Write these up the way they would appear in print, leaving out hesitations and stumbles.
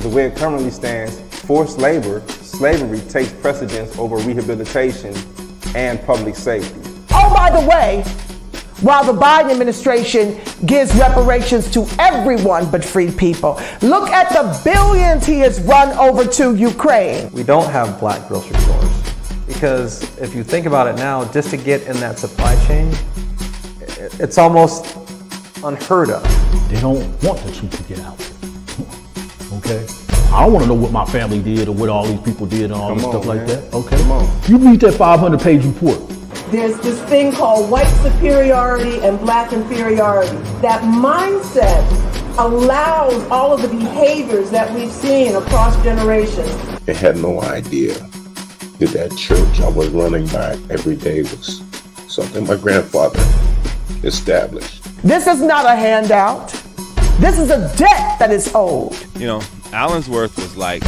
the way it currently stands, forced labor, slavery takes precedence over rehabilitation and public safety. Oh, by the way, while the Biden administration gives reparations to everyone but freed people, look at the billions he has run over to Ukraine. We don't have black grocery stores because if you think about it now, just to get in that supply chain, it's almost unheard of. They don't want the truth to get out. Okay? I don't want to know what my family did or what all these people did and all this stuff like that. Okay? Come on. You read that 500-page report. There's this thing called white superiority and black inferiority. That mindset allows all of the behaviors that we've seen across generations. I had no idea that that church I was running by every day was something my grandfather established. This is not a handout. This is a debt that is owed. You know, Allensworth was like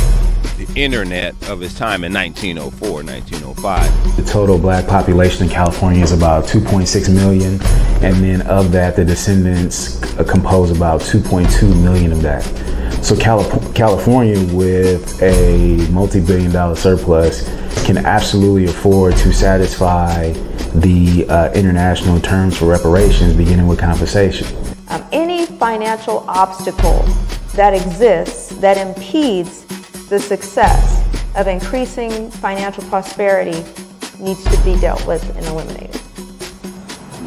the internet of his time in 1904, 1905. The total black population in California is about 2.6 million. And then of that, the descendants compose about 2.2 million of that. So California, with a multi-billion-dollar surplus, can absolutely afford to satisfy the international terms for reparations, beginning with compensation. Any financial obstacle that exists that impedes the success of increasing financial prosperity needs to be dealt with and eliminated.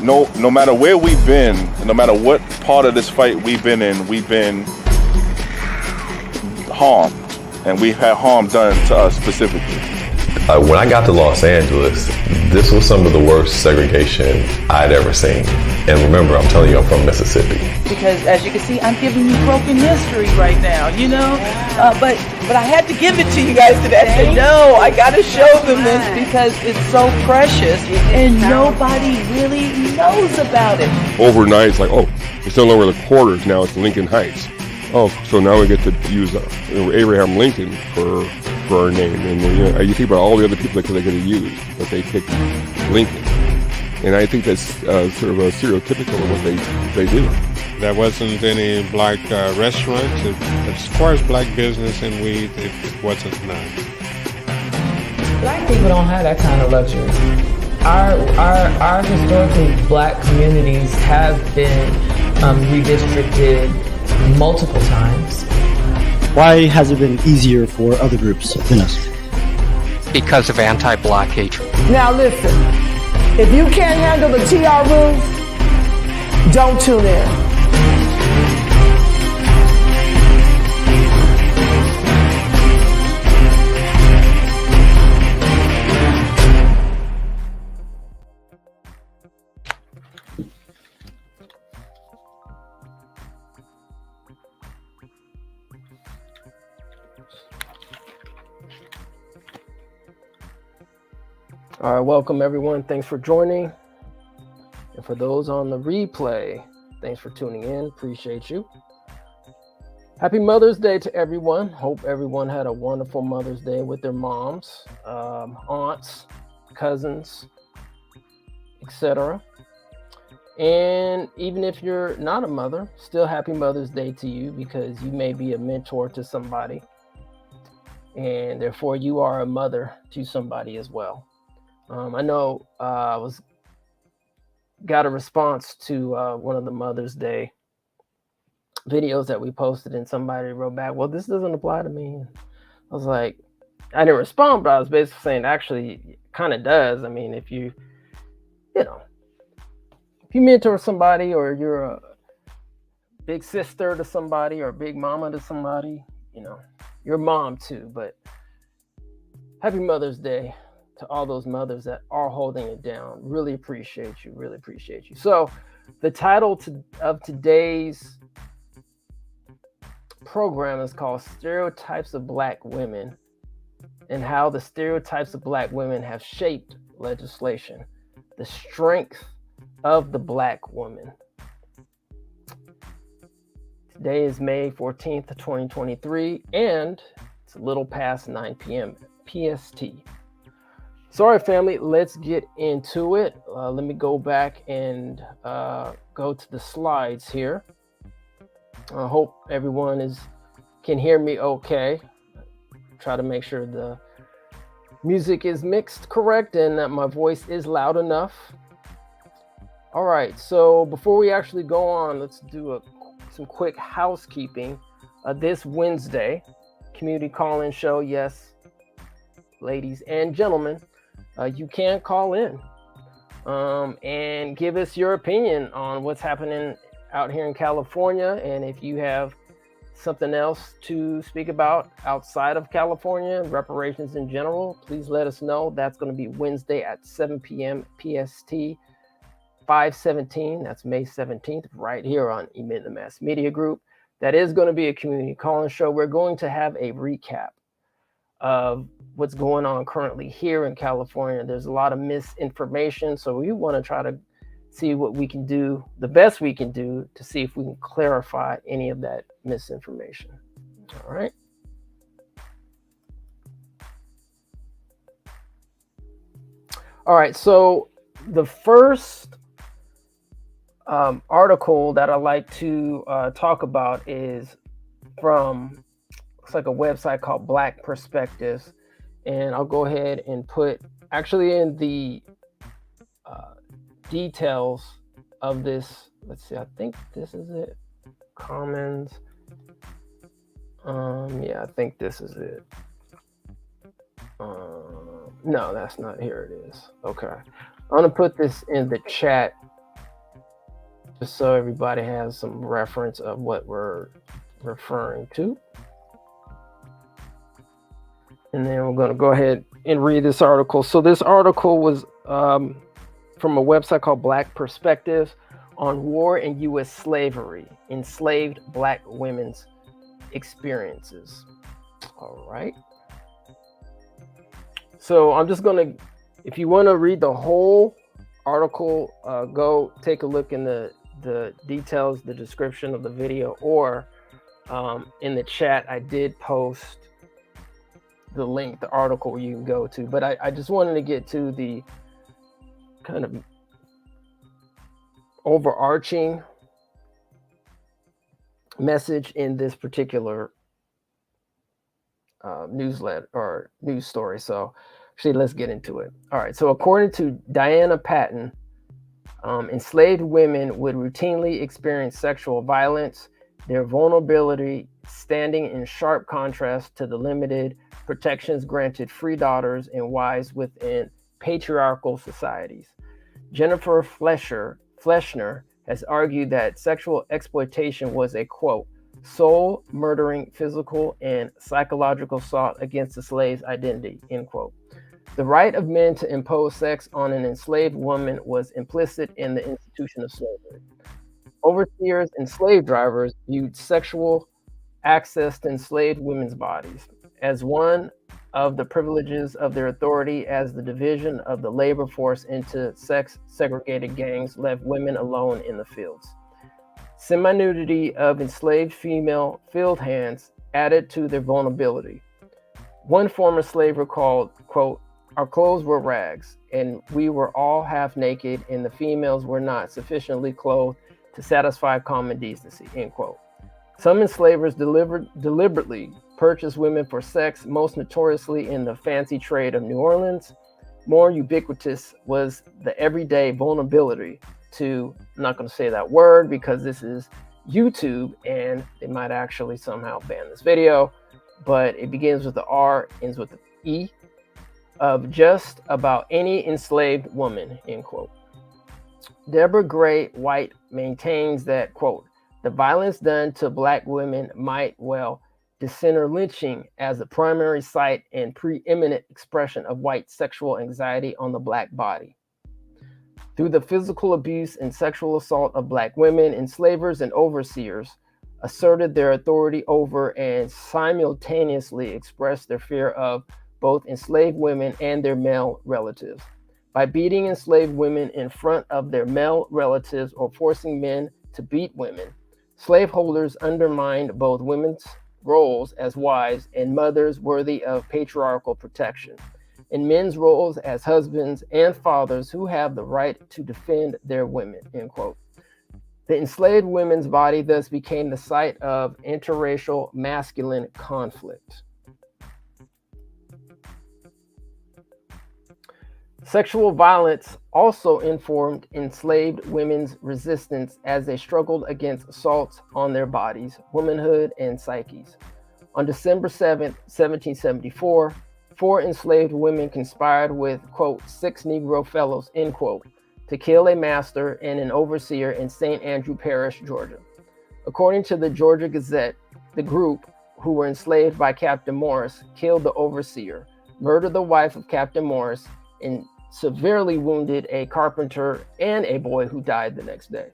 No matter where we've been, no matter what part of this fight we've been in, we've been harmed, and we've had harm done to us specifically. When I got to Los Angeles, this was some of the worst segregation I'd ever seen. And remember, I'm telling you, I'm from Mississippi. Because as you can see, I'm giving you broken history right now, you know? But I had to give it to you guys today. I said, no, I got to show them this because it's so precious and nobody really knows about it. Overnight, it's like, oh, it's no longer the quarters, now it's Lincoln Heights. Oh, so now we get to use Abraham Lincoln for our name. And you think about all the other people that they could have used, but they picked Lincoln. And I think that's sort of a stereotypical of what they do. There wasn't any black restaurants. As far as black business and weed, it wasn't none. Black people don't have that kind of luxury. Our historically black communities have been redistricted multiple times. Why has it been easier for other groups than us? Because of anti-black hatred. Now listen, if you can't handle the TR rules, don't tune in. All right, welcome everyone. Thanks for joining. And for those on the replay, thanks for tuning in. Appreciate you. Happy Mother's Day to everyone. Hope everyone had a wonderful Mother's Day with their moms, aunts, cousins, etc. And even if you're not a mother, still happy Mother's Day to you because you may be a mentor to somebody. And therefore you are a mother to somebody as well. I know I got a response to one of the Mother's Day videos that we posted, and somebody wrote back, well, this doesn't apply to me. I was like, I didn't respond, but I was basically saying actually it kind of does. I mean, if you mentor somebody, or you're a big sister to somebody or a big mama to somebody, you're mom too. But happy Mother's Day to all those mothers that are holding it down. Really appreciate you. Really appreciate you. So the title of today's program is called Stereotypes of Black Women, and how the stereotypes of Black women have shaped legislation, the strength of the Black woman. Today is May 14th, 2023, and it's a little past 9 p.m. PST. Sorry, family, let's get into it. Let me go back and go to the slides here. I hope everyone is can hear me okay. Try to make sure the music is mixed correct and that my voice is loud enough. All right, so before we actually go on, let's do some quick housekeeping. This Wednesday, community call-in show, yes, ladies and gentlemen, you can call in and give us your opinion on what's happening out here in California. And if you have something else to speak about outside of California, reparations in general, please let us know. That's going to be Wednesday at 7 p.m. PST, 5/17. That's May 17th, right here on Emit the Mass Media Group. That is going to be a community call-in show. We're going to have a recap of what's going on currently here in California. There's a lot of misinformation, so we want to try to see what we can do, the best we can do, to see if we can clarify any of that misinformation. All right. All right, so the first article that I like to talk about is from, looks like a website called Black Perspectives. And I'll go ahead and put, actually in the details of this, let's see, I think this is it. Commons. Yeah, I think this is it. No, that's not, here it is. Okay. I'm gonna put this in the chat just so everybody has some reference of what we're referring to. And then we're going to go ahead and read this article. So this article was from a website called Black Perspectives on war and U.S. slavery, enslaved Black women's experiences. All right. So I'm just going to, if you want to read the whole article, go take a look in the details, the description of the video, or in the chat, I did post the link, the article you can go to. But I just wanted to get to the kind of overarching message in this particular newsletter or news story. So actually, let's get into it. All right. So according to Diana Patton, enslaved women would routinely experience sexual violence, their vulnerability standing in sharp contrast to the limited protections granted free daughters and wives within patriarchal societies. Jennifer Fleshner has argued that sexual exploitation was a, quote, soul-murdering physical and psychological assault against the slave's identity, end quote. The right of men to impose sex on an enslaved woman was implicit in the institution of slavery. Overseers and slave drivers viewed sexual access to enslaved women's bodies as one of the privileges of their authority, as the division of the labor force into sex-segregated gangs left women alone in the fields. Semi-nudity of enslaved female field hands added to their vulnerability. One former slave recalled, quote, "Our clothes were rags, and we were all half naked, and the females were not sufficiently clothed to satisfy common decency," end quote. Some enslavers deliberately purchased women for sex, most notoriously in the fancy trade of New Orleans. More ubiquitous was the everyday vulnerability to, I'm not going to say that word because this is YouTube and they might actually somehow ban this video, but it begins with the R, ends with the E, of just about any enslaved woman, end quote. Deborah Gray White maintains that, quote, the violence done to Black women might well dissenter lynching as the primary site and preeminent expression of white sexual anxiety on the Black body. Through the physical abuse and sexual assault of Black women, enslavers and overseers asserted their authority over and simultaneously expressed their fear of both enslaved women and their male relatives. By beating enslaved women in front of their male relatives or forcing men to beat women, slaveholders undermined both women's roles as wives and mothers worthy of patriarchal protection, and men's roles as husbands and fathers who have the right to defend their women, end quote. The enslaved women's body thus became the site of interracial masculine conflict. Sexual violence also informed enslaved women's resistance as they struggled against assaults on their bodies, womanhood, and psyches. On December 7, 1774, 4 enslaved women conspired with, quote, 6 Negro fellows, end quote, to kill a master and an overseer in St. Andrew Parish, Georgia. According to the Georgia Gazette, the group, who were enslaved by Captain Morris, killed the overseer, murdered the wife of Captain Morris, and severely wounded a carpenter and a boy who died the next day.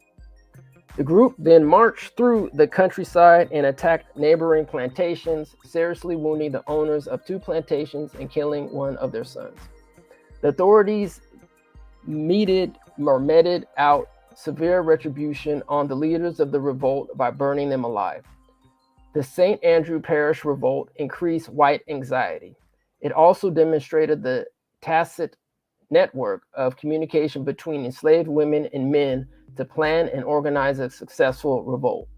The group then marched through the countryside and attacked neighboring plantations, seriously wounding the owners of 2 plantations and killing one of their sons. The authorities meted out severe retribution on the leaders of the revolt by burning them alive. The St. Andrew Parish revolt increased white anxiety. It also demonstrated the tacit network of communication between enslaved women and men to plan and organize a successful revolt.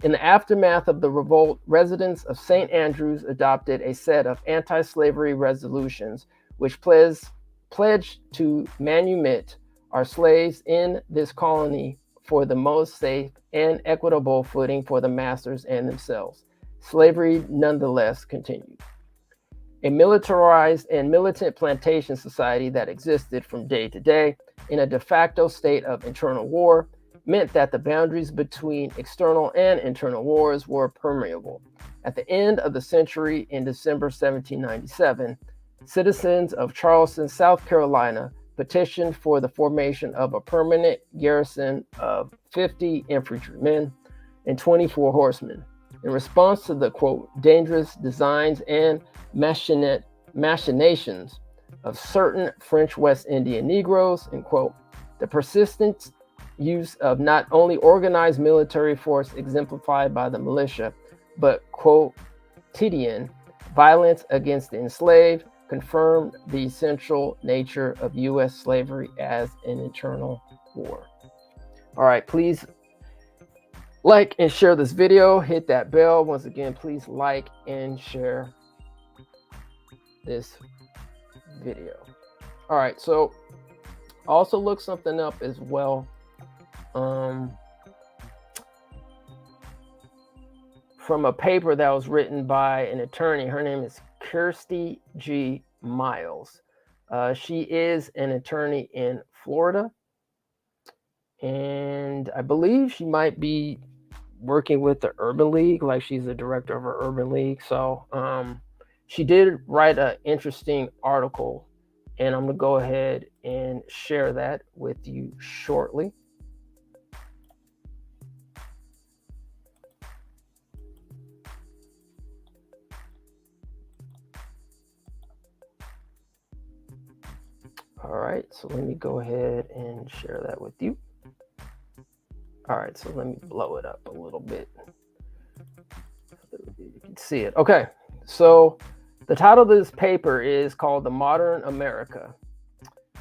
In the aftermath of the revolt, residents of St. Andrews adopted a set of anti-slavery resolutions which pledged to manumit our slaves in this colony for the most safe and equitable footing for the masters and themselves. Slavery nonetheless continued. A militarized and militant plantation society that existed from day to day in a de facto state of internal war meant that the boundaries between external and internal wars were permeable. At the end of the century, in December 1797, citizens of Charleston, South Carolina, petitioned for the formation of a permanent garrison of 50 infantrymen and 24 horsemen. In response to the, quote, dangerous designs and machinations of certain French West Indian Negroes, end quote, the persistent use of not only organized military force exemplified by the militia, but quotidian violence against the enslaved confirmed the essential nature of U.S. slavery as an internal war. All right, please like and share this video. Hit that bell. Once again, please like and share this video. All right, so also look something up as well. From a paper that was written by an attorney. Her name is Kirsty G. Miles. She is an attorney in Florida, and I believe she might be working with the Urban League, like she's the director of her Urban League. So she did write an interesting article, and I'm gonna go ahead and share that with you shortly. All right, so let me go ahead and share that with you. All right, so let me blow it up a little bit so that you can see it. Okay, so the title of this paper is called The Modern America.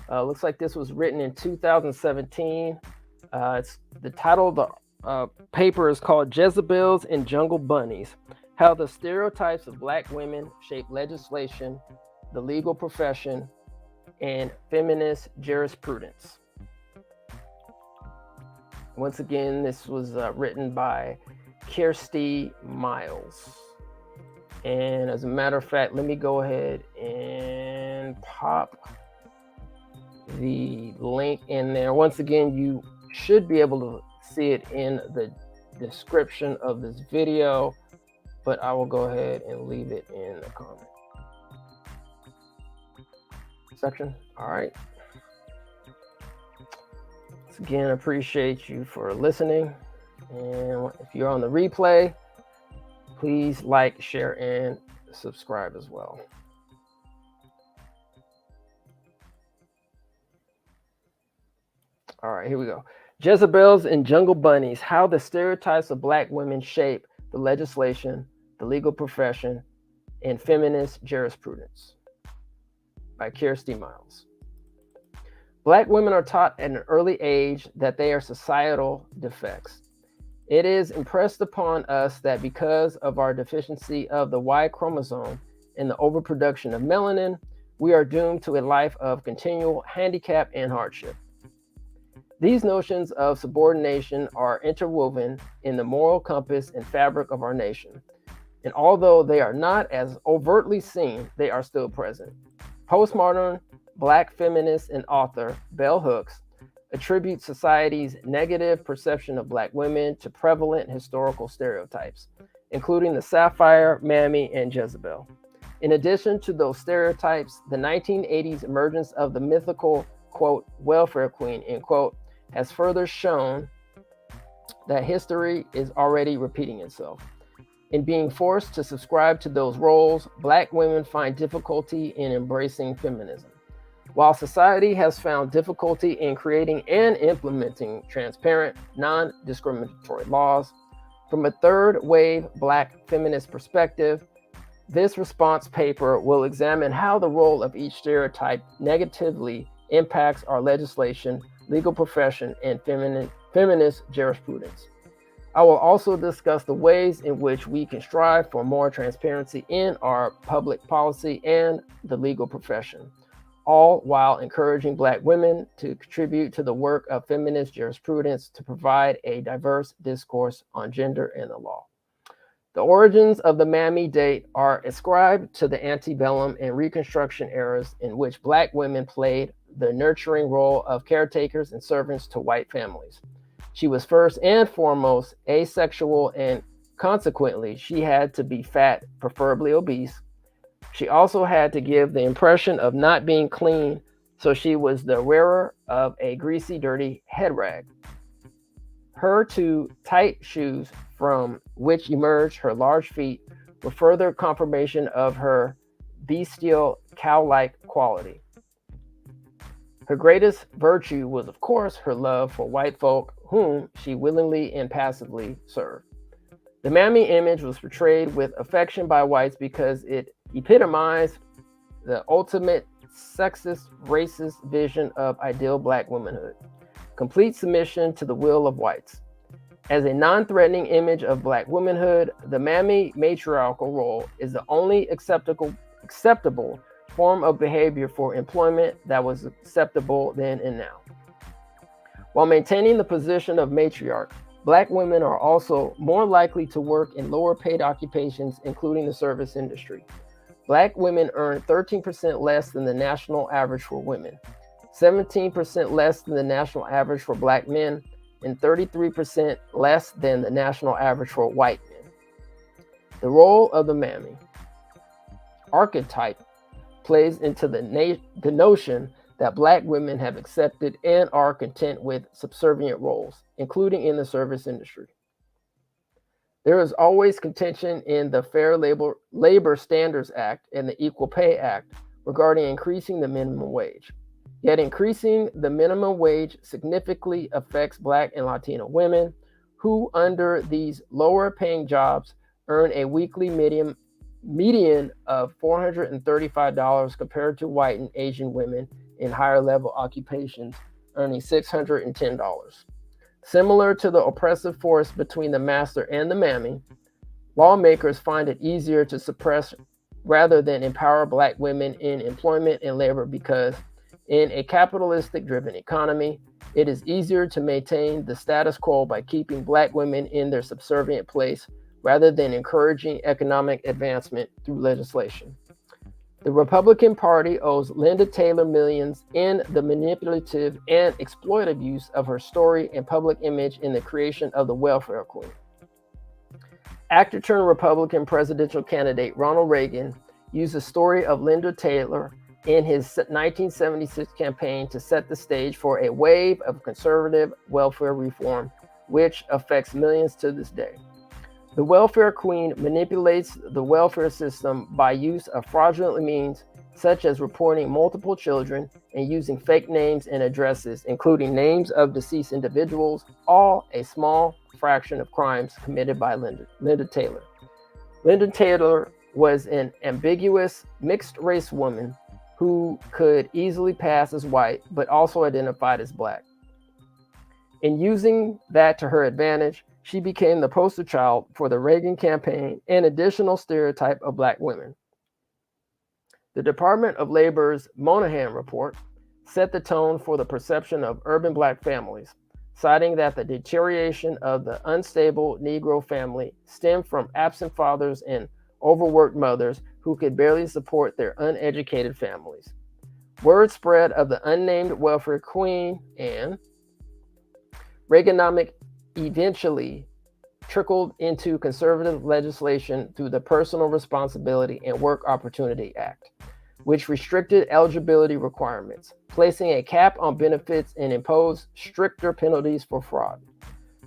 Looks like this was written in 2017. It's the title of the paper is called Jezebels and Jungle Bunnies: How the Stereotypes of Black Women Shape Legislation, the Legal Profession, and Feminist Jurisprudence. Once again, this was written by Kirsty Miles. And as a matter of fact, let me go ahead and pop the link in there. Once again, you should be able to see it in the description of this video, but I will go ahead and leave it in the comment section. All right. Once again, appreciate you for listening. And if you're on the replay, please like, share, and subscribe as well. All right, here we go. Jezebels and Jungle Bunnies: How the Stereotypes of Black Women Shape the Legislation, the Legal Profession, and Feminist Jurisprudence, by Kirsty Miles. Black women are taught at an early age that they are societal defects. It is impressed upon us that because of our deficiency of the Y chromosome and the overproduction of melanin, we are doomed to a life of continual handicap and hardship. These notions of subordination are interwoven in the moral compass and fabric of our nation. And although they are not as overtly seen, they are still present. Postmodern Black feminist and author Bell Hooks attributes society's negative perception of Black women to prevalent historical stereotypes, including the Sapphire, Mammy, and Jezebel. In addition to those stereotypes, the 1980s emergence of the mythical, quote, welfare queen, end quote, has further shown that history is already repeating itself. In being forced to subscribe to those roles, Black women find difficulty in embracing feminism. While society has found difficulty in creating and implementing transparent, non-discriminatory laws, from a third wave Black feminist perspective, this response paper will examine how the role of each stereotype negatively impacts our legislation, legal profession, and feminist jurisprudence. I will also discuss the ways in which we can strive for more transparency in our public policy and the legal profession, all while encouraging Black women to contribute to the work of feminist jurisprudence to provide a diverse discourse on gender and the law. The origins of the Mammy date are ascribed to the antebellum and Reconstruction eras in which Black women played the nurturing role of caretakers and servants to white families. She was first and foremost asexual, and consequently, she had to be fat, preferably obese. She also had to give the impression of not being clean, so she was the wearer of a greasy, dirty head rag. Her two tight shoes, from which emerged her large feet, were further confirmation of her bestial, cow-like quality. Her greatest virtue was, of course, her love for white folk, whom she willingly and passively served. The Mammy image was portrayed with affection by whites because it epitomized the ultimate sexist, racist vision of ideal Black womanhood, complete submission to the will of whites. As a non-threatening image of Black womanhood, the Mammy matriarchal role is the only acceptable form of behavior for employment that was acceptable then and now. While maintaining the position of matriarch, Black women are also more likely to work in lower paid occupations, including the service industry. Black women earn 13% less than the national average for women, 17% less than the national average for Black men, and 33% less than the national average for white men. The role of the Mammy archetype plays into the notion that Black women have accepted and are content with subservient roles, including in the service industry. There is always contention in the Fair Labor Standards Act and the Equal Pay Act regarding increasing the minimum wage. Yet increasing the minimum wage significantly affects Black and Latino women who, under these lower paying jobs, earn a weekly median of $435 compared to white and Asian women in higher level occupations earning $610. Similar to the oppressive force between the master and the Mammy, lawmakers find it easier to suppress rather than empower Black women in employment and labor because in a capitalistic driven economy, it is easier to maintain the status quo by keeping Black women in their subservient place rather than encouraging economic advancement through legislation. The Republican Party owes Linda Taylor millions in the manipulative and exploitative use of her story and public image in the creation of the welfare queen. Actor turned Republican presidential candidate Ronald Reagan used the story of Linda Taylor in his 1976 campaign to set the stage for a wave of conservative welfare reform, which affects millions to this day. The welfare queen manipulates the welfare system by use of fraudulent means, such as reporting multiple children and using fake names and addresses, including names of deceased individuals, all a small fraction of crimes committed by Linda Taylor. Linda Taylor was an ambiguous, mixed-race woman who could easily pass as white, but also identified as black. In using that to her advantage, she became the poster child for the Reagan campaign and additional stereotype of black women. The Department of Labor's Moynihan Report set the tone for the perception of urban black families, citing that the deterioration of the unstable Negro family stemmed from absent fathers and overworked mothers who could barely support their uneducated families. Word spread of the unnamed welfare queen and Reaganomics eventually trickled into conservative legislation through the Personal Responsibility and Work Opportunity Act, which restricted eligibility requirements, placing a cap on benefits and imposed stricter penalties for fraud.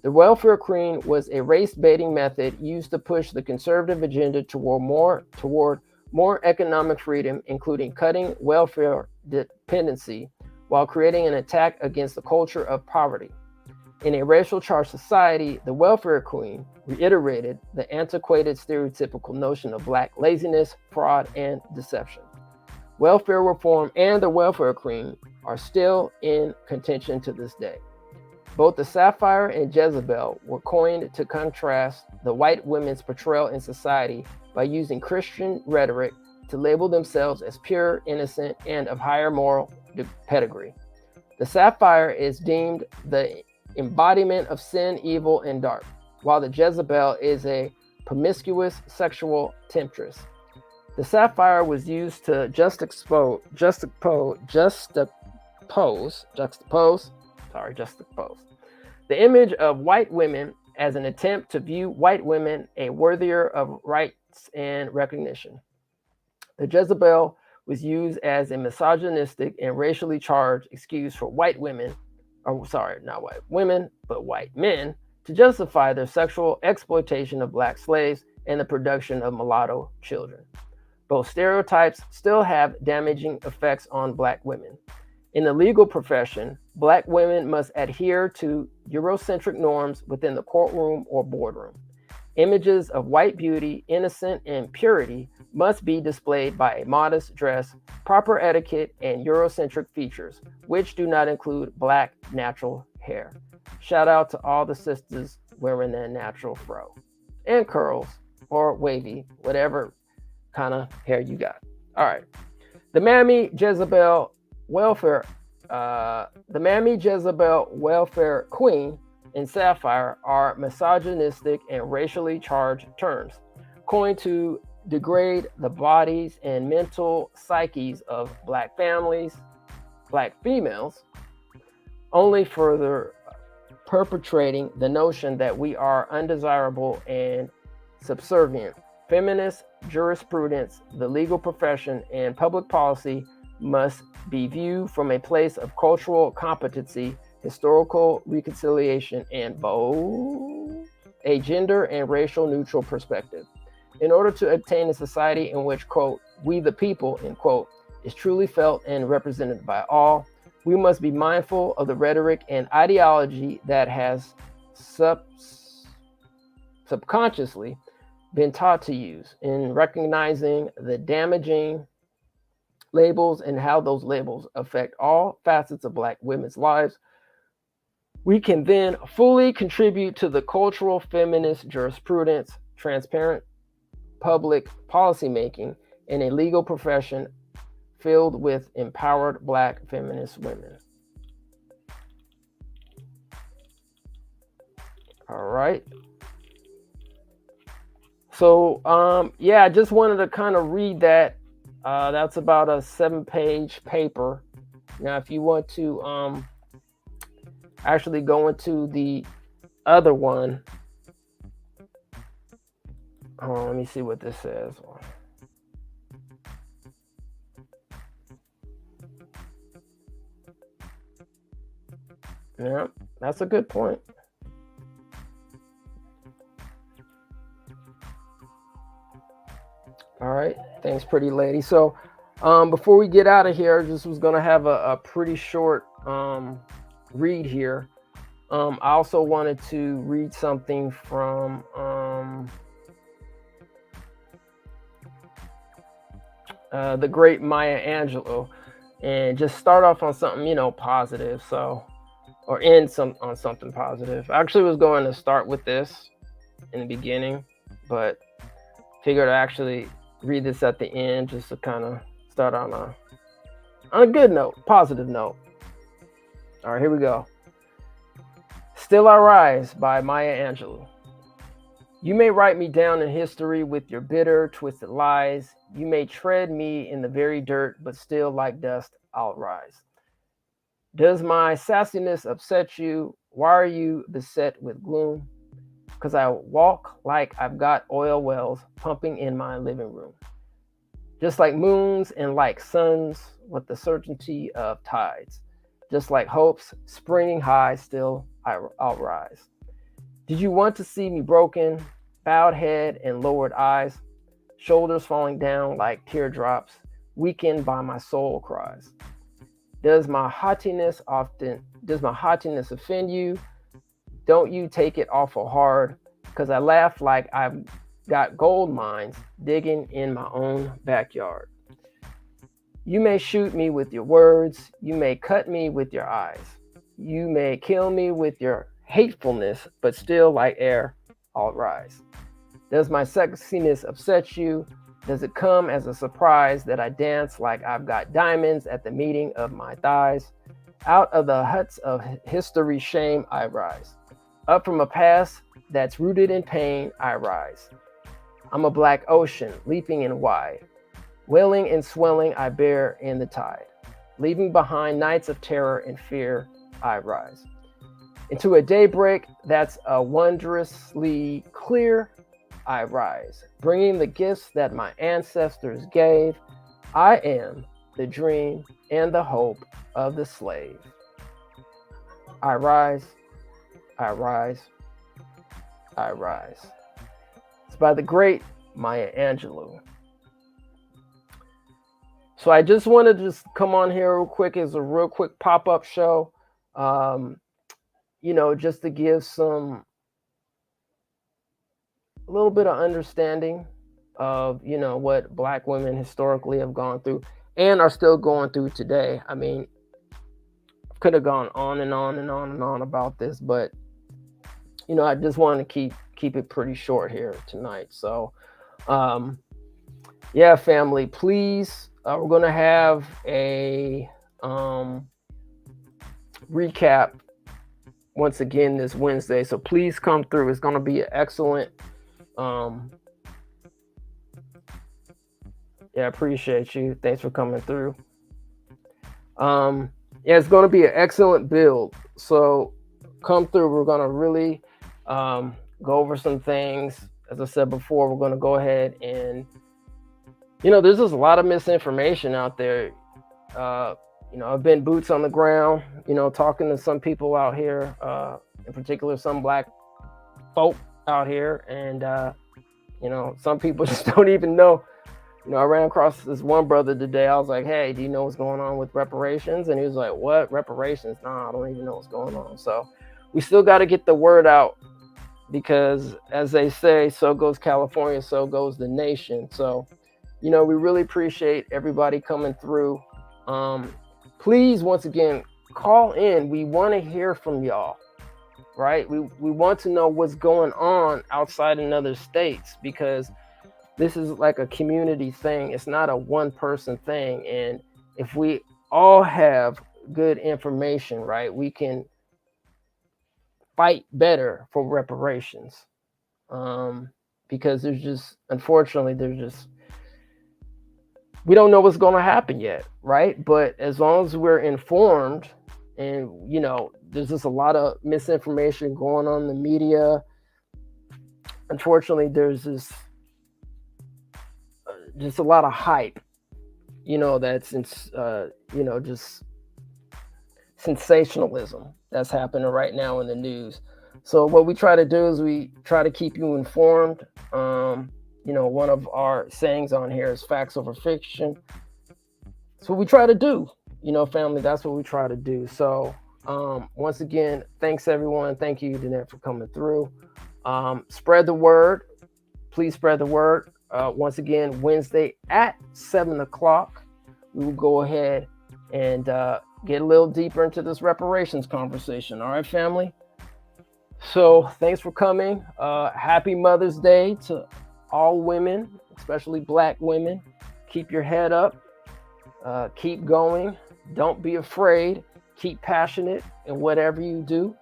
The welfare queen was a race-baiting method used to push the conservative agenda toward more economic freedom, including cutting welfare dependency while creating an attack against the culture of poverty. In a racial charged society, the welfare queen reiterated the antiquated stereotypical notion of black laziness, fraud, and deception. Welfare reform and the welfare queen are still in contention to this day. Both the Sapphire and Jezebel were coined to contrast the white women's portrayal in society by using Christian rhetoric to label themselves as pure, innocent, and of higher moral pedigree. The Sapphire is deemed the embodiment of sin, evil, and dark, while the Jezebel is a promiscuous sexual temptress. The Sapphire was used to juxtapose the image of white women as an attempt to view white women a worthier of rights and recognition. The Jezebel was used as a misogynistic and racially charged excuse for white women, not white women, but white men, to justify their sexual exploitation of black slaves and the production of mulatto children. Both stereotypes still have damaging effects on black women. In the legal profession, black women must adhere to Eurocentric norms within the courtroom or boardroom. Images of white beauty, innocence, and purity must be displayed by a modest dress, proper etiquette, and Eurocentric features, which do not include black natural hair. Shout out to all the sisters wearing their natural fro and curls or wavy, whatever kind of hair you got. All right. The Mammy Jezebel welfare queen and Sapphire are misogynistic and racially charged terms, coined to degrade the bodies and mental psyches of black families, black females, only further perpetrating the notion that we are undesirable and subservient. Feminist jurisprudence, the legal profession, and public policy must be viewed from a place of cultural competency, historical reconciliation, and both a gender and racial neutral perspective. In order to obtain a society in which, quote, we the people, end quote, is truly felt and represented by all, we must be mindful of the rhetoric and ideology that has subconsciously been taught to use, in recognizing the damaging labels and how those labels affect all facets of black women's lives. We can then fully contribute to the cultural feminist jurisprudence, transparent public policymaking, and a legal profession filled with empowered black feminist women. All right. So, I just wanted to kind of read that. That's about a 7-page paper. Now, if you want to actually go into the other one, let me see what this says. Yeah, that's a good point. All right, thanks, pretty lady. So before we get out of here, I just was going to have a pretty short read here. I also wanted to read something from the great Maya Angelou, and just start off on something, positive. So, or end on something positive. I actually was going to start with this in the beginning, but figured I actually read this at the end just to kind of start on a good note, positive note. All right, here we go. Still I Rise by Maya Angelou. You may write me down in history with your bitter, twisted lies. You may tread me in the very dirt, but still like dust, I'll rise. Does my sassiness upset you? Why are you beset with gloom? Because I walk like I've got oil wells pumping in my living room. Just like moons and like suns with the certainty of tides. Just like hopes springing high, still I'll rise. Did you want to see me broken, bowed head and lowered eyes, shoulders falling down like teardrops, weakened by my soul cries? Does my haughtiness offend you? Don't you take it awful hard, because I laugh like I've got gold mines digging in my own backyard. You may shoot me with your words, you may cut me with your eyes, you may kill me with your hatefulness, but still like air, I'll rise. Does my sexiness upset you? Does it come as a surprise that I dance like I've got diamonds at the meeting of my thighs? Out of the huts of history's shame, I rise. Up from a past that's rooted in pain, I rise. I'm a black ocean, leaping and wide. Wailing and swelling, I bear in the tide. Leaving behind nights of terror and fear, I rise. Into a daybreak that's a wondrously clear, I rise. Bringing the gifts that my ancestors gave, I am the dream and the hope of the slave. I rise, I rise, I rise. It's by the great Maya Angelou. So I just wanted to just come on here real quick as a real quick pop-up show, just to give a little bit of understanding of, what Black women historically have gone through and are still going through today. I mean, could have gone on and on and on and on about this, but I just wanted to keep it pretty short here tonight. So yeah, family, please, we're going to have a recap once again this Wednesday, so please come through. It's going to be an excellent yeah, I appreciate you. Thanks for coming through. Yeah, it's going to be an excellent build. So come through. We're going to really go over some things. As I said before, we're going to go ahead and, there's just a lot of misinformation out there. I've been boots on the ground, talking to some people out here, in particular, some Black folk out here. And, some people just don't even know. I ran across this one brother today. I was like, hey, do you know what's going on with reparations? And he was like, what? Reparations? Nah, I don't even know what's going on. So we still got to get the word out, because as they say, so goes California, so goes the nation. So, we really appreciate everybody coming through. Please, once again, call in. We want to hear from y'all, right? We want to know what's going on outside in other states, because this is like a community thing. It's not a one-person thing. And if we all have good information, right, we can fight better for reparations. Because unfortunately, we don't know what's going to happen yet, right? But as long as we're informed, and, there's just a lot of misinformation going on in the media. Unfortunately, there's just a lot of hype, that's just sensationalism that's happening right now in the news. So what we try to do is we try to keep you informed. One of our sayings on here is facts over fiction. That's what we try to do, family. That's what we try to do. So once again, thanks everyone. Thank you, Danette, for coming through. Spread the word. Please spread the word. once again, Wednesday at 7 o'clock. We will go ahead and get a little deeper into this reparations conversation. All right, family? So thanks for coming. Happy Mother's Day to all women, especially Black women. Keep your head up. Keep going. Don't be afraid. Keep passionate in whatever you do.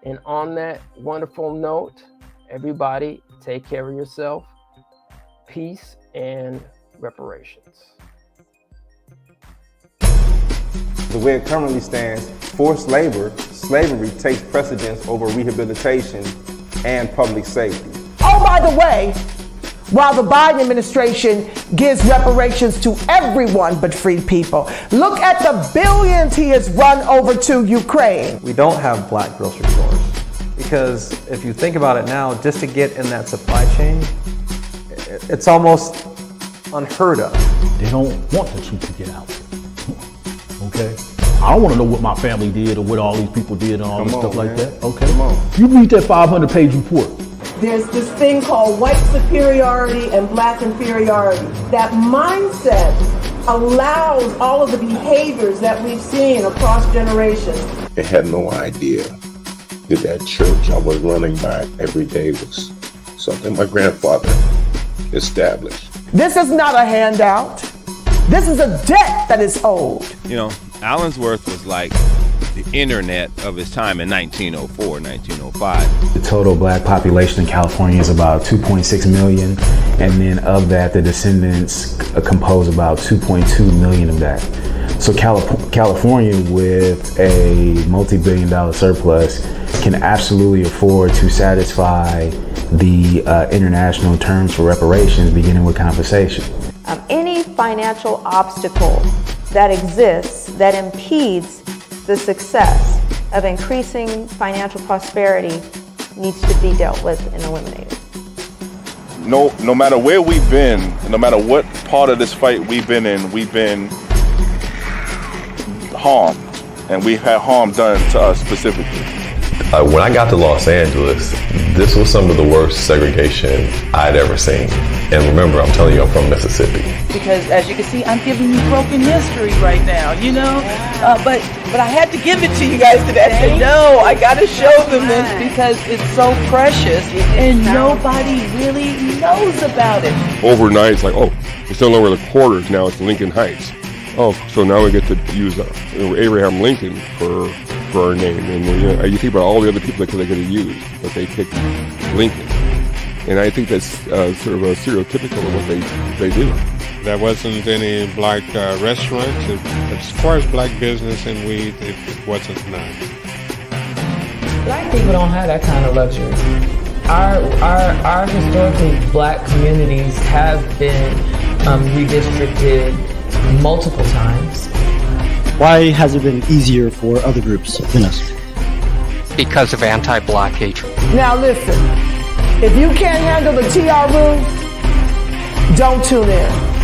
And on that wonderful note, everybody take care of yourself. Peace and reparations. The way it currently stands, forced labor, slavery takes precedence over rehabilitation and public safety. Oh, by the way, while the Biden administration gives reparations to everyone but free people, look at the billions he has run over to Ukraine. We don't have black grocery stores because if you think about it now, just to get in that supply chain, it's almost unheard of. They don't want the truth to get out. Okay? I don't want to know what my family did or what all these people did and all this stuff like that. Okay? You read that 500-page report. There's this thing called white superiority and black inferiority. That mindset allows all of the behaviors that we've seen across generations. They had no idea that that church I was running by every day was something my grandfather established. This is not a handout. This is a debt that is owed. You know, Allensworth was like the internet of his time in 1904, 1905. The total black population in California is about 2.6 million, and then of that, the descendants compose about 2.2 million of that. So California, with a multi-billion-dollar surplus, can absolutely afford to satisfy the international terms for reparations, beginning with compensation. Any financial obstacle that exists that impedes the success of increasing financial prosperity needs to be dealt with and eliminated. No matter where we've been, no matter what part of this fight we've been in, we've been harmed, and we've had harm done to us specifically. When I got to Los Angeles, this was some of the worst segregation I'd ever seen. And remember, I'm telling you, I'm from Mississippi. Because as you can see, I'm giving you broken history right now, you know? But I had to give it to you guys today. I said, no, I got to show them this because it's so precious and nobody really knows about it. Overnight, it's like, oh, it's no longer the quarters, now it's Lincoln Heights. Oh, so now we get to use Abraham Lincoln for our name. And you think about all the other people that they could have used, but they picked Lincoln. And I think that's sort of a stereotypical of what they do. There wasn't any black restaurants. As far as black business and weed, it wasn't none. Black people don't have that kind of luxury. Our historically black communities have been redistricted multiple times. Why has it been easier for other groups than us? Because of anti-black hatred. Now listen, if you can't handle the TR room, don't tune in.